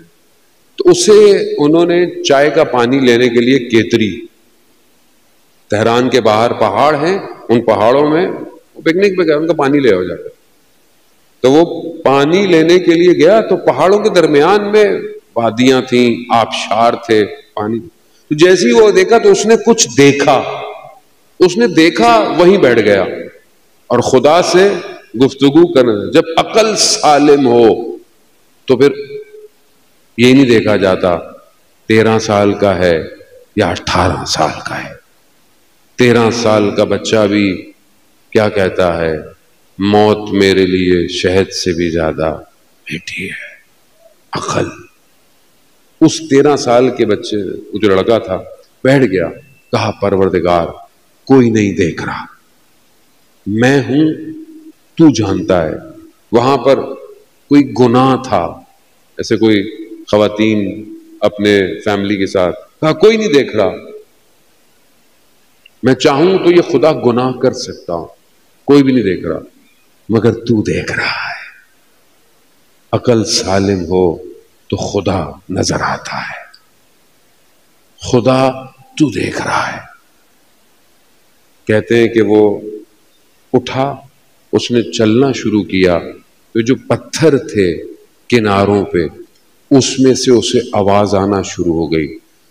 A: تو اسے انہوں نے چائے کا پانی لینے کے لیے کیتری، تہران کے باہر پہاڑ ہیں، ان پہاڑوں میں پکنک پہ گیا، ان کا پانی لے آؤ جا کر. تو وہ پانی لینے کے لیے گیا تو پہاڑوں کے درمیان میں وادیاں تھیں، آبشار تھے، پانی. تو جیسے ہی وہ دیکھا تو اس نے کچھ دیکھا، اس نے دیکھا وہیں بیٹھ گیا اور خدا سے گفتگو کرنا. جب عقل سالم ہو تو پھر یہ نہیں دیکھا جاتا 13 سال کا ہے یا 18 سال کا ہے. 13 سال کا بچہ بھی کیا کہتا ہے؟ موت میرے لیے شہد سے بھی زیادہ میٹھی ہے. عقل. اس 13 سال کے بچے، وہ جو لڑکا تھا، بیٹھ گیا، کہا پروردگار کوئی نہیں دیکھ رہا، میں ہوں، تو جانتا ہے. وہاں پر کوئی گناہ تھا، ایسے کوئی خواتین اپنے فیملی کے ساتھ، کہا کوئی نہیں دیکھ رہا، میں چاہوں تو یہ خدا گناہ کر سکتا ہوں، کوئی بھی نہیں دیکھ رہا، مگر تو دیکھ رہا ہے. عقل سالم ہو تو خدا نظر آتا ہے، خدا تو دیکھ رہا ہے. کہتے ہیں کہ وہ اٹھا، اس نے چلنا شروع کیا، تو جو پتھر تھے کناروں پہ اس میں سے اسے آواز آنا شروع ہو گئی،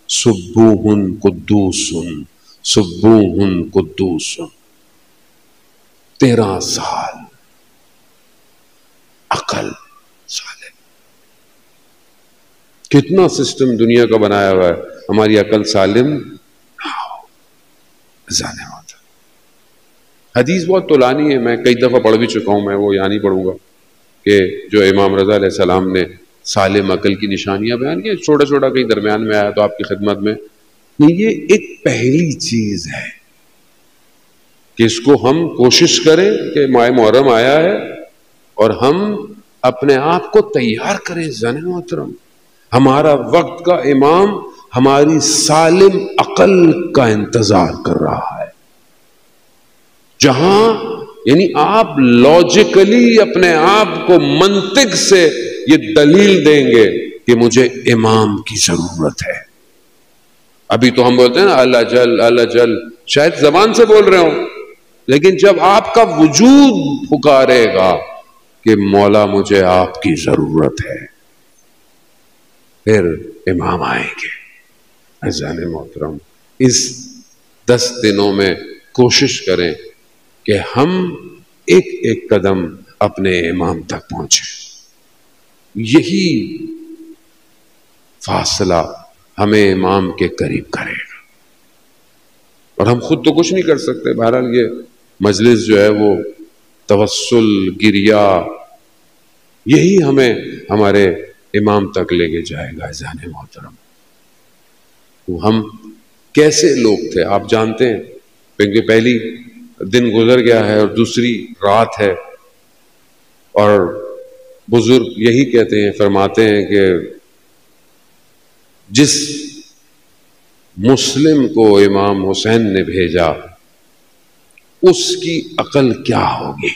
A: سبوح قدوس سبوح قدوس. 13 سال، عقل سالم. کتنا سسٹم دنیا کا بنایا ہوا ہے، ہماری عقل سالم نہ ہو. جانے والا حدیث بہت طولانی ہے، میں کئی دفعہ پڑھ بھی چکا ہوں، میں وہ یہاں نہیں پڑھوں گا، کہ جو امام رضا علیہ السلام نے سالم عقل کی نشانیاں بیان کی، چھوٹا چھوٹا کہیں درمیان میں آیا تو آپ کی خدمت میں. یہ ایک پہلی چیز ہے کہ اس کو ہم کوشش کریں کہ ماہ محرم آیا ہے اور ہم اپنے آپ کو تیار کریں. زن محترم، ہمارا وقت کا امام ہماری سالم عقل کا انتظار کر رہا ہے، جہاں یعنی آپ لاجیکلی اپنے آپ کو منطق سے یہ دلیل دیں گے کہ مجھے امام کی ضرورت ہے. ابھی تو ہم بولتے ہیں نا اللہ جل اللہ جل، شاید زبان سے بول رہے ہوں، لیکن جب آپ کا وجود پکارے گا کہ مولا مجھے آپ کی ضرورت ہے، پھر امام آئیں گے. عزیزان محترم، اس 10 دنوں میں کوشش کریں کہ ہم ایک ایک قدم اپنے امام تک پہنچیں. یہی فاصلہ ہمیں امام کے قریب کرے گا، اور ہم خود تو کچھ نہیں کر سکتے. بہرحال یہ مجلس جو ہے وہ توسل، گریہ، یہی ہمیں ہمارے امام تک لے کے جائے گا. عزیزان محترم، تو ہم کیسے لوگ تھے آپ جانتے ہیں، کیونکہ پہلی دن گزر گیا ہے اور دوسری رات ہے، اور بزرگ یہی کہتے ہیں، فرماتے ہیں کہ جس مسلم کو امام حسین نے بھیجا اس کی عقل کیا ہوگی.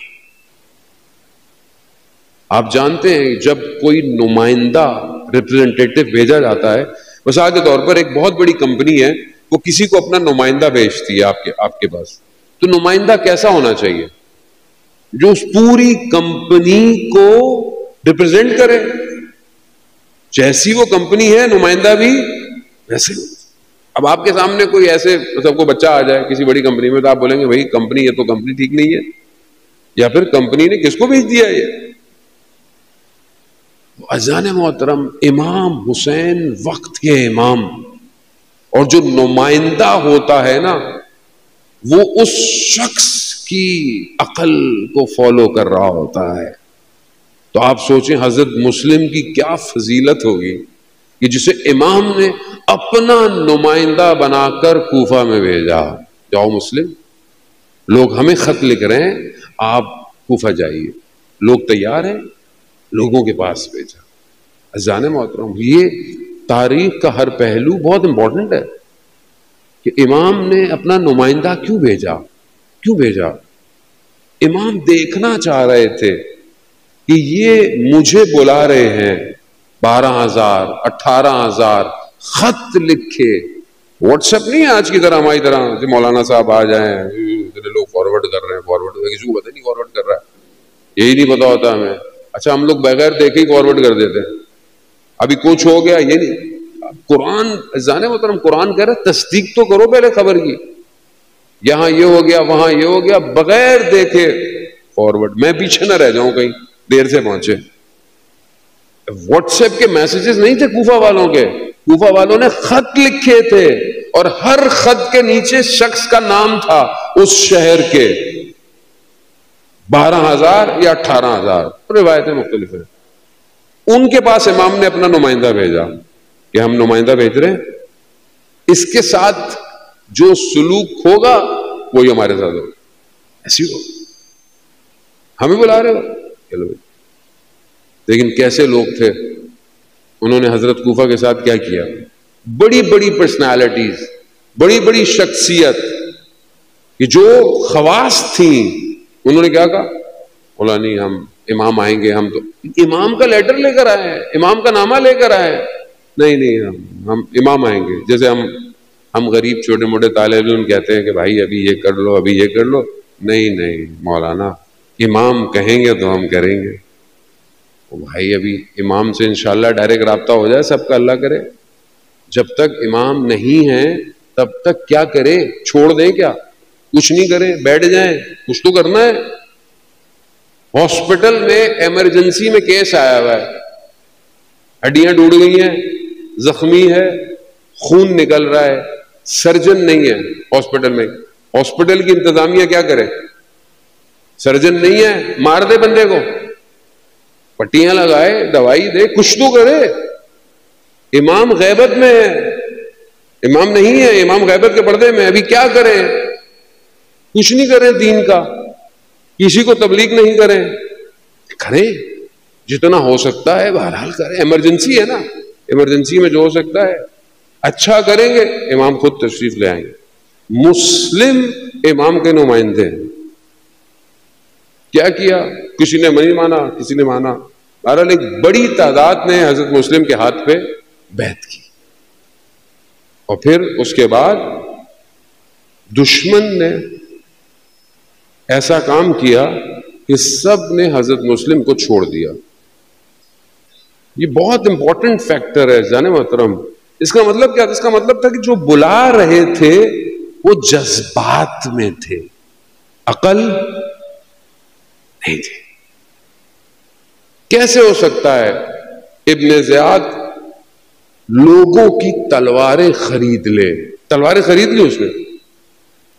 A: آپ جانتے ہیں جب کوئی نمائندہ ریپرزنٹیٹو بھیجا جاتا ہے، مثال کے طور پر ایک بہت بڑی کمپنی ہے، وہ کسی کو اپنا نمائندہ بھیجتی ہے آپ کے پاس، تو نمائندہ کیسا ہونا چاہیے؟ جو اس پوری کمپنی کو ریپرزینٹ کرے. جیسی وہ کمپنی ہے نمائندہ بھی ویسے. اب آپ کے سامنے کوئی ایسے مطلب کوئی بچہ آ جائے کسی بڑی کمپنی میں، تو آپ بولیں گے بھائی کمپنی ہے تو کمپنی ٹھیک نہیں ہے، یا پھر کمپنی نے کس کو بھیج دیا یہ. عزیزان محترم، امام حسین وقت کے امام، اور جو نمائندہ ہوتا ہے نا وہ اس شخص کی عقل کو فالو کر رہا ہوتا ہے. تو آپ سوچیں حضرت مسلم کی کیا فضیلت ہوگی کہ جسے امام نے اپنا نمائندہ بنا کر کوفہ میں بھیجا. جاؤ مسلم، لوگ ہمیں خط لکھ رہے ہیں، آپ کوفہ جائیے. لوگ تیار ہیں، لوگوں کے پاس بھیجا. عزیزان محترم، یہ تاریخ کا ہر پہلو بہت امپورٹنٹ ہے کہ امام نے اپنا نمائندہ کیوں بھیجا. امام دیکھنا چاہ رہے تھے کہ یہ مجھے بلا رہے ہیں 12,000 18,000 خط لکھے. واٹس ایپ نہیں ہے آج کی طرح ہماری طرح کہ مولانا صاحب آ جائیں اتنے لوگ فارورڈ کر رہے ہیں, فارورڈ کسی کو پتہ نہیں فارورڈ کر رہا ہے, یہی نہیں پتا ہوتا ہمیں. اچھا ہم لوگ بغیر دیکھے ہی فارورڈ کر دیتے ہیں. ابھی کچھ ہو گیا یہ نہیں, قرآن جانے محترم قرآن کہہ رہا ہے تصدیق تو کرو پہلے خبر کی. یہاں یہ ہو گیا وہاں یہ ہو گیا, بغیر دیکھے فارورڈ. میں پیچھے نہ رہ جاؤں کہیں دیر سے پہنچے. واٹس ایپ کے میسیجز نہیں تھے کوفہ والوں کے, کوفہ والوں نے خط لکھے تھے اور ہر خط کے نیچے شخص کا نام تھا اس شہر کے. 12,000 یا 18,000 روایتیں مختلف ہیں. ان کے پاس امام نے اپنا نمائندہ بھیجا کہ ہم نمائندہ بھیج رہے ہیں, اس کے ساتھ جو سلوک ہوگا وہی ہمارے ساتھ ہوگا. ایسی ہو ہمیں بلا رہے ہو چلو. لیکن کیسے لوگ تھے, انہوں نے حضرت کوفہ کے ساتھ کیا کیا, بڑی بڑی پرسنالٹیز, بڑی بڑی شخصیت کہ جو خواص تھیں, انہوں نے کیا کہا, بولا نہیں ہم امام آئیں گے, ہم تو امام کا لیٹر لے کر آئے ہیں, امام کا نامہ لے کر آئے ہیں. نہیں ہم امام آئیں گے. جیسے ہم غریب چھوٹے موٹے طالب علم کہتے ہیں کہ بھائی ابھی یہ کر لو ابھی یہ کر لو. نہیں مولانا امام کہیں گے تو ہم کریں گے. بھائی ابھی امام سے انشاءاللہ ڈائریکٹ رابطہ ہو جائے سب کا, اللہ کرے. جب تک امام نہیں ہے تب تک کیا کریں, چھوڑ دیں کیا, کچھ نہیں کریں, بیٹھ جائیں, کچھ تو کرنا ہے. ہاسپٹل میں ایمرجنسی میں کیس آیا ہوا ہے, ہڈیاں ٹوٹ گئی ہیں, زخمی ہے, خون نکل رہا ہے, سرجن نہیں ہے ہاسپٹل میں. ہاسپٹل کی انتظامیہ کیا کرے, سرجن نہیں ہے, مار دے بندے کو, پٹیاں لگائے, دوائی دے, کچھ تو کرے. امام غیبت میں ہے, امام نہیں ہے, امام غیبت کے پردے میں. ابھی کیا کریں, کچھ نہیں کریں دین کا, کسی کو تبلیغ نہیں کریں. کریں جتنا ہو سکتا ہے بہرحال کریں, ایمرجنسی ہے نا, ایمرجنسی میں جو ہو سکتا ہے اچھا کریں گے. امام خود تشریف لے آئیں گے. مسلم امام کے نمائندے کیا کسی نے نہیں مانا, کسی نے مانا. بہرحال ایک بڑی تعداد نے حضرت مسلم کے ہاتھ پہ بیعت کی. اور پھر اس کے بعد دشمن نے ایسا کام کیا کہ سب نے حضرت مسلم کو چھوڑ دیا. یہ بہت امپورٹنٹ فیکٹر ہے جانے محترم. اس کا مطلب کیا تھا, اس کا مطلب تھا کہ جو بلا رہے تھے وہ جذبات میں تھے, عقل نہیں تھی. کیسے ہو سکتا ہے ابن زیاد لوگوں کی تلواریں خرید لے, تلواریں خرید لی اس نے.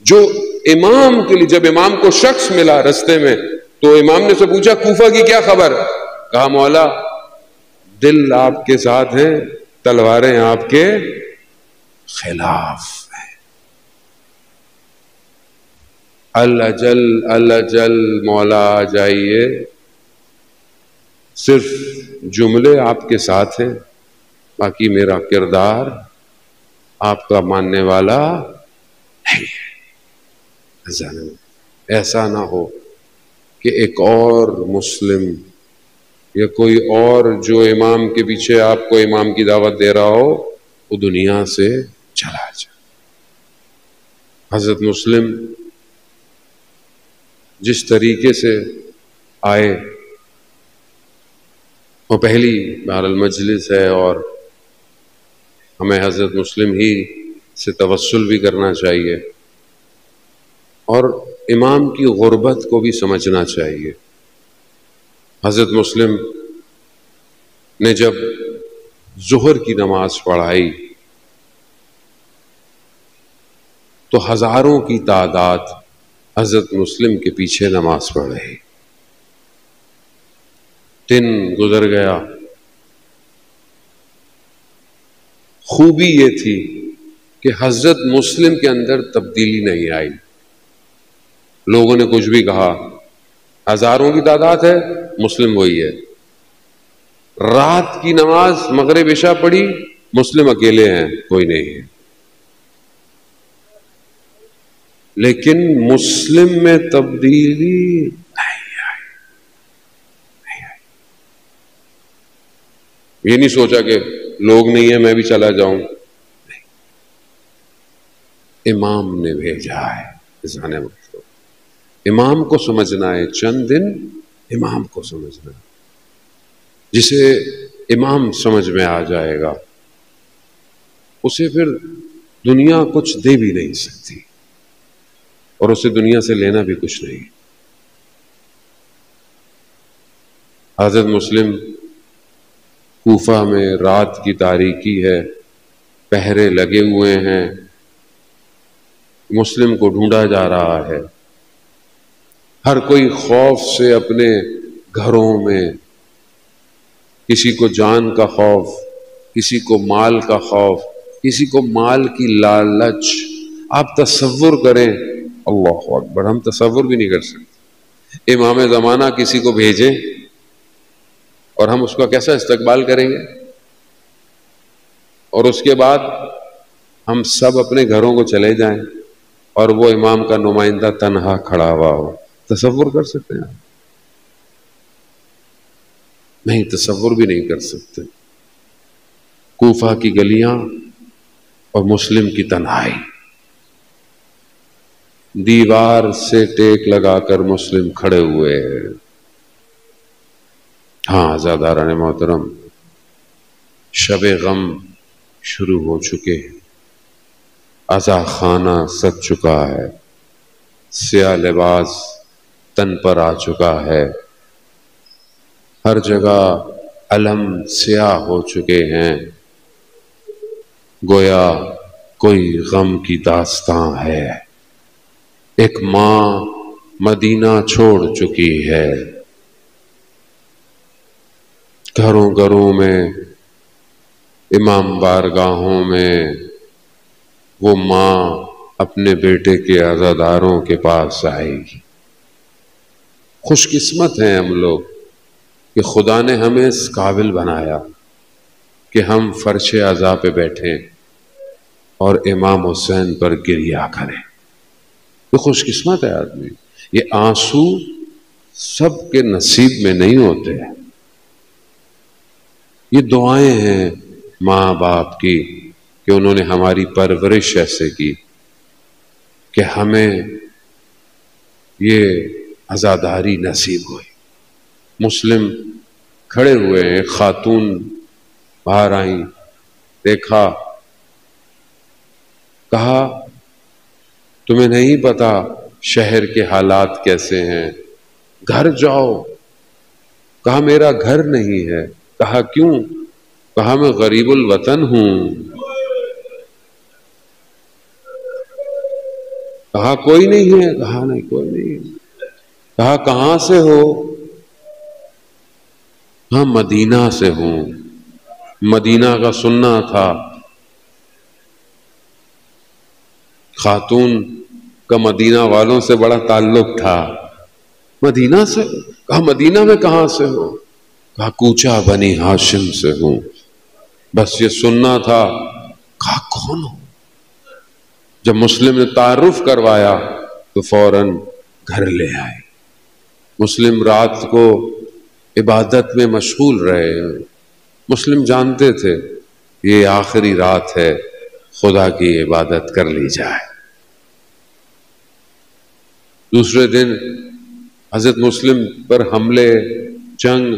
A: جو امام کے لیے, جب امام کو شخص ملا رستے میں تو امام نے سے پوچھا کوفہ کی کیا خبر, کہا مولا دل آپ کے ساتھ ہیں, تلواریں آپ کے خلاف ہیں. الاجل مولا آ جائیے, صرف جملے آپ کے ساتھ ہیں, باقی میرا کردار آپ کا ماننے والا نہیں ہے. ایسا نہ ہو کہ ایک اور مسلم یا کوئی اور جو امام کے پیچھے آپ کو امام کی دعوت دے رہا ہو وہ دنیا سے چلا جائے. حضرت مسلم جس طریقے سے آئے, وہ پہلی بہرحال مجلس ہے اور ہمیں حضرت مسلم ہی سے توسل بھی کرنا چاہیے اور امام کی غربت کو بھی سمجھنا چاہیے. حضرت مسلم نے جب ظہر کی نماز پڑھائی تو ہزاروں کی تعداد حضرت مسلم کے پیچھے نماز پڑھ رہی. دن گزر گیا. خوبی یہ تھی کہ حضرت مسلم کے اندر تبدیلی نہیں آئی. لوگوں نے کچھ بھی کہا, ہزاروں کی تعداد ہے, مسلم وہی ہے. رات کی نماز مغرب عشاء پڑھی, مسلم اکیلے ہیں, کوئی نہیں ہے. لیکن مسلم میں تبدیلی نہیں آئی. یہ نہیں سوچا کہ لوگ نہیں ہیں میں بھی چلا جاؤں، نہیں، امام نے بھیجا ہے اذان مطلوب، امام کو سمجھنا ہے، چند دن امام کو سمجھنا ہے، جسے امام سمجھ میں آ جائے گا اسے پھر دنیا کچھ دے بھی نہیں سکتی اور اسے دنیا سے لینا بھی کچھ نہیں۔ حضرت مسلم کوفہ میں رات کی تاریکی ہے، پہرے لگے ہوئے ہیں، مسلم کو ڈھونڈا جا رہا ہے، ہر کوئی خوف سے اپنے گھروں میں، کسی کو جان کا خوف، کسی کو مال کا خوف، کسی کو مال کی لالچ۔ آپ تصور کریں، اللہ اکبر، ہم تصور بھی نہیں کر سکتے، امام زمانہ کسی کو بھیجیں اور ہم اس کا کیسا استقبال کریں گے، اور اس کے بعد ہم سب اپنے گھروں کو چلے جائیں اور وہ امام کا نمائندہ تنہا کھڑا ہوا ہو۔ تصور کر سکتے ہیں؟ نہیں، تصور بھی نہیں کر سکتے۔ کوفہ کی گلیاں اور مسلم کی تنہائی، دیوار سے ٹیک لگا کر مسلم کھڑے ہوئے ہیں۔ ہاں عزاداران محترم، شب غم شروع ہو چکے، عزا خانہ سج چکا ہے، سیاہ لباس تن پر آ چکا ہے، ہر جگہ علم سیاہ ہو چکے ہیں، گویا کوئی غم کی داستاں ہے۔ ایک ماں مدینہ چھوڑ چکی ہے، گھروں گھروں میں، امام بارگاہوں میں وہ ماں اپنے بیٹے کے عزاداروں کے پاس آئے گی۔ خوش قسمت ہیں ہم لوگ کہ خدا نے ہمیں اس قابل بنایا کہ ہم فرش عزا پہ بیٹھیں اور امام حسین پر گریہ کریں۔ یہ خوش قسمت ہے آدمی۔ یہ آنسو سب کے نصیب میں نہیں ہوتے، یہ دعائیں ہیں ماں باپ کی کہ انہوں نے ہماری پرورش ایسے کی کہ ہمیں یہ عزاداری نصیب ہوئی۔ مسلم کھڑے ہوئے ہیں، خاتون باہر آئیں، دیکھا، کہا تمہیں نہیں پتا شہر کے حالات کیسے ہیں، گھر جاؤ۔ کہا میرا گھر نہیں ہے۔ کہا کیوں؟ کہا میں غریب الوطن ہوں۔ کہا کوئی نہیں ہے؟ کہا نہیں کوئی نہیں ہے۔ کہا کہاں سے ہو؟ ہاں مدینہ سے ہوں، مدینہ کا سننا تھا۔ خاتون کا مدینہ والوں سے بڑا تعلق تھا۔ مدینہ سے؟ کہا مدینہ میں کہاں سے ہو؟ کہا کوچہ بنی ہاشم سے ہوں، بس یہ سننا تھا۔ کہا کون ہو؟ جب مسلم نے تعارف کروایا تو فوراً گھر لے آئے۔ مسلم رات کو عبادت میں مشغول رہے۔ مسلم جانتے تھے یہ آخری رات ہے، خدا کی عبادت کر لی جائے۔ دوسرے دن حضرت مسلم پر حملے، جنگ،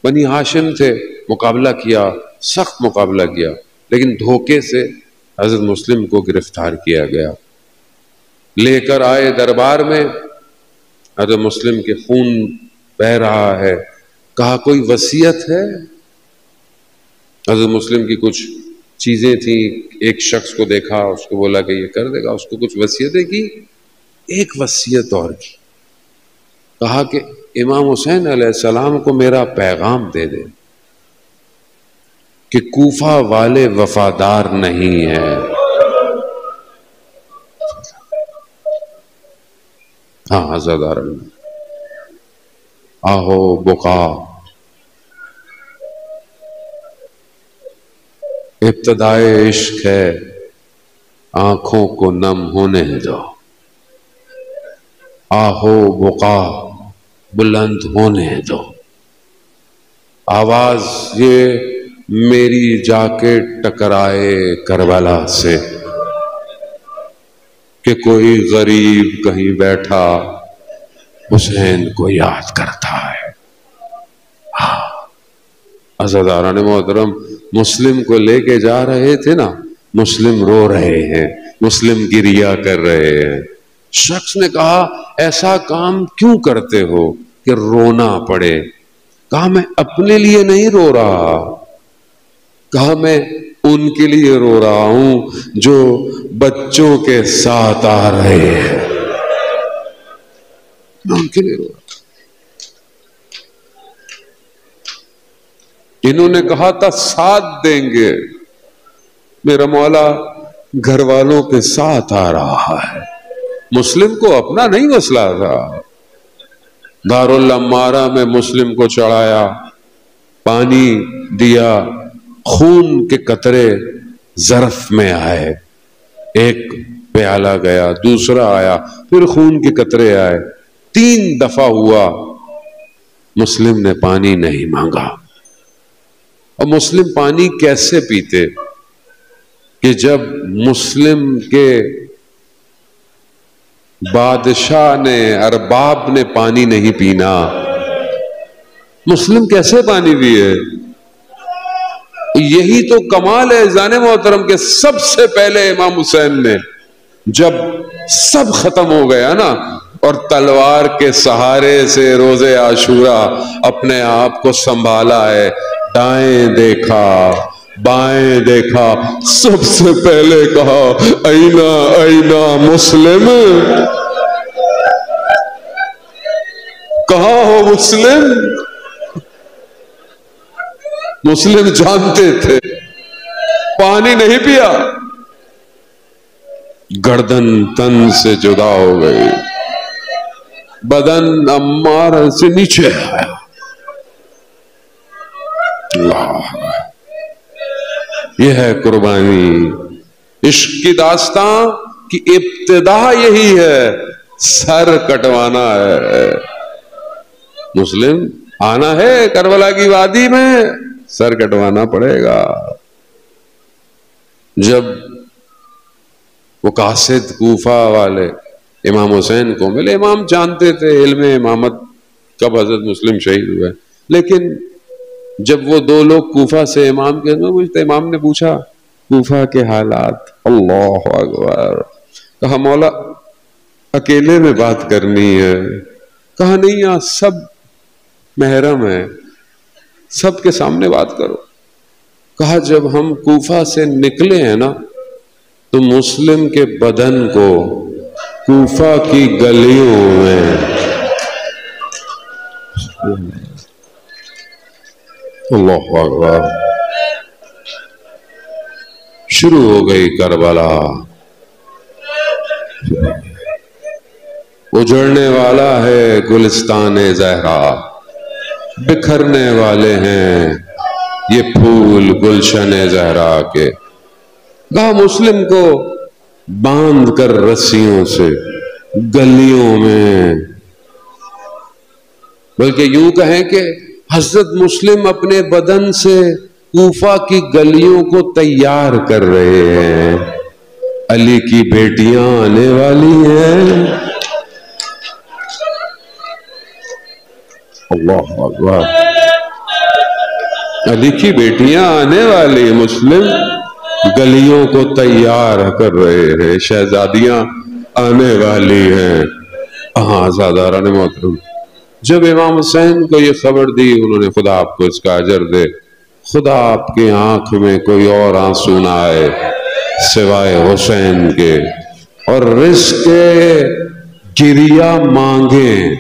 A: بنی ہاشم تھے، مقابلہ کیا، سخت مقابلہ کیا، لیکن دھوکے سے حضرت مسلم کو گرفتار کیا گیا۔ لے کر آئے دربار میں، حضرت مسلم کے خون بہہ رہا ہے۔ کہا کوئی وصیت ہے؟ حضرت مسلم کی کچھ چیزیں تھیں، ایک شخص کو دیکھا، اس کو بولا کہ یہ کر دے گا، اس کو کچھ وصیتیں کی۔ ایک وصیت اور کی، کہا کہ امام حسین علیہ السلام کو میرا پیغام دے دے کہ کوفہ والے وفادار نہیں ہیں۔ ہاں عزادار آہو بقا، ابتدائے عشق ہے، آنکھوں کو نم ہونے دو، آہو بقا بلند ہونے دو۔ آواز یہ میری جا کے ٹکرائے کربلا سے، کہ کوئی غریب کہیں بیٹھا حسین کو یاد کرتا ہے۔ عزاداران محترم، مسلم کو لے کے جا رہے تھے نا، مسلم رو رہے ہیں، مسلم گریا کر رہے ہیں۔ شخص نے کہا ایسا کام کیوں کرتے ہو کہ رونا پڑے؟ کہا میں اپنے لیے نہیں رو رہا، کہا میں ان کے لیے رو رہا ہوں جو بچوں کے ساتھ آ رہے ہیں، میں ان کے لیے رو رہا۔ انہوں نے کہا تھا ساتھ دیں گے، میرا مولا گھر والوں کے ساتھ آ رہا ہے۔ مسلم کو اپنا نہیں مسئلہ تھا۔ دارالعمارہ میں مسلم کو چڑھایا، پانی دیا، خون کے قطرے ظرف میں آئے، ایک پیالہ گیا، دوسرا آیا، پھر خون کے قطرے آئے، 3 دفعہ ہوا، مسلم نے پانی نہیں مانگا۔ اور مسلم پانی کیسے پیتے کہ جب مسلم کے بادشاہ نے، ارباب نے پانی نہیں پینا، مسلم کیسے پانی پیے؟ یہی تو کمال ہے عزیزان محترم کے سب سے پہلے امام حسین نے جب سب ختم ہو گیا نا اور تلوار کے سہارے سے روز عاشورہ اپنے آپ کو سنبھالا ہے، دائیں دیکھا بائیں دیکھا، سب سے پہلے کہا اینا اینا مسلم، کہاں ہو مسلم؟ مسلم جانتے تھے پانی نہیں پیا، گردن تن سے جدا ہو گئی، بدن عمار سے نیچے آیا۔ اللہ، یہ ہے قربانی۔ عشق کی داستان کی ابتدا یہی ہے، سر کٹوانا ہے۔ مسلم آنا ہے کربلا کی وادی میں، سر کٹوانا پڑے گا۔ جب وہ قاصد کوفہ والے امام حسین کو ملے، امام جانتے تھے علم امامت کب حضرت مسلم شہید ہوئے، لیکن جب وہ 2 لوگ کوفہ سے امام کے پوچھتے، امام نے پوچھا کوفہ کے حالات، اللہ اکبر، کہا مولا اکیلے میں بات کرنی ہے، کہا نہیں یہاں سب محرم ہے، سب کے سامنے بات کرو۔ کہا جب ہم کوفہ سے نکلے ہیں نا تو مسلم کے بدن کو کوفہ کی گلیوں میں اللہ اکبر شروع ہو گئی کربلا، اجڑنے والا ہے گلستان زہرا، بکھرنے والے ہیں یہ پھول گلشن زہرا کے۔ کہا مسلم کو باندھ کر رسیوں سے گلیوں میں، بلکہ یوں کہیں کہ حضرت مسلم اپنے بدن سے کوفہ کی گلیوں کو تیار کر رہے ہیں۔ علی کی بیٹیاں آنے والی ہیں، اللہ اکبر، علی کی بیٹیاں آنے والی، مسلم گلیوں کو تیار کر رہے ہیں، شہزادیاں آنے والی ہیں۔ آزاداران محترم، جب امام حسین کو یہ خبر دی، انہوں نے خدا آپ کو اس کا اجر دے، خدا آپ کی آنکھ میں کوئی اور آنسو نہ آئے سوائے حسین کے، اور رزق گریہ مانگیں،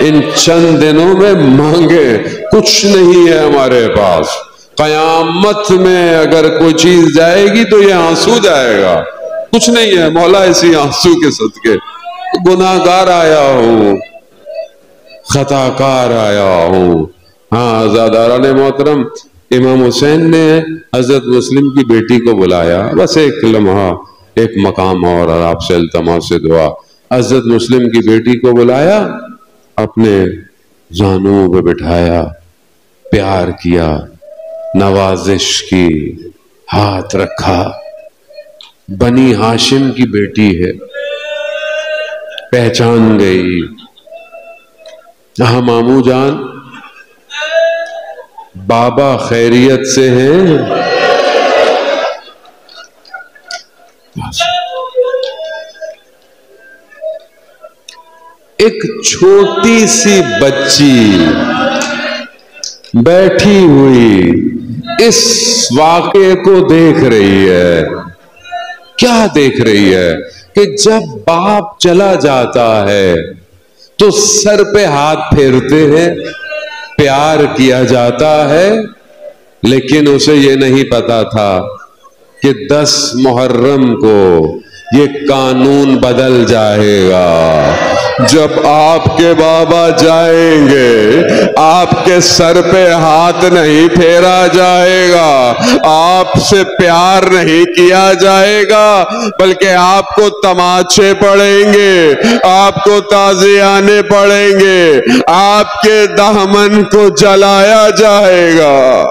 A: ان چند دنوں میں مانگے، کچھ نہیں ہے ہمارے پاس، قیامت میں اگر کوئی چیز جائے گی تو یہ آنسو جائے گا، کچھ نہیں ہے مولا اسی آنسو کے صدقے، گناہگار آیا ہوں، خطا کار آیا ہوں۔ آزاداران محترم، امام حسین نے حضرت مسلم کی بیٹی کو بلایا، بس ایک لمحہ، ایک مقام اور آپ سے التماس سے دعا، حضرت مسلم کی بیٹی کو بلایا، اپنے زانوں پہ بٹھایا، پیار کیا، نوازش کی ہاتھ رکھا. بنی ہاشم کی بیٹی ہے، پہچان گئی. ہاں ماموں جان، بابا خیریت سے ہیں؟ ایک چھوٹی سی بچی بیٹھی ہوئی اس واقعے کو دیکھ رہی ہے. کیا دیکھ رہی ہے کہ جب باپ چلا جاتا ہے تو سر پہ ہاتھ پھیرتے ہیں، پیار کیا جاتا ہے. لیکن اسے یہ نہیں پتا تھا کہ 10 محرم کو یہ قانون بدل جائے گا. جب آپ کے بابا جائیں گے آپ کے سر پہ ہاتھ نہیں پھیرا جائے گا، آپ سے پیار نہیں کیا جائے گا، بلکہ آپ کو تماچے پڑیں گے، آپ کو تازیانے پڑیں گے، آپ کے دامن کو جلایا جائے گا.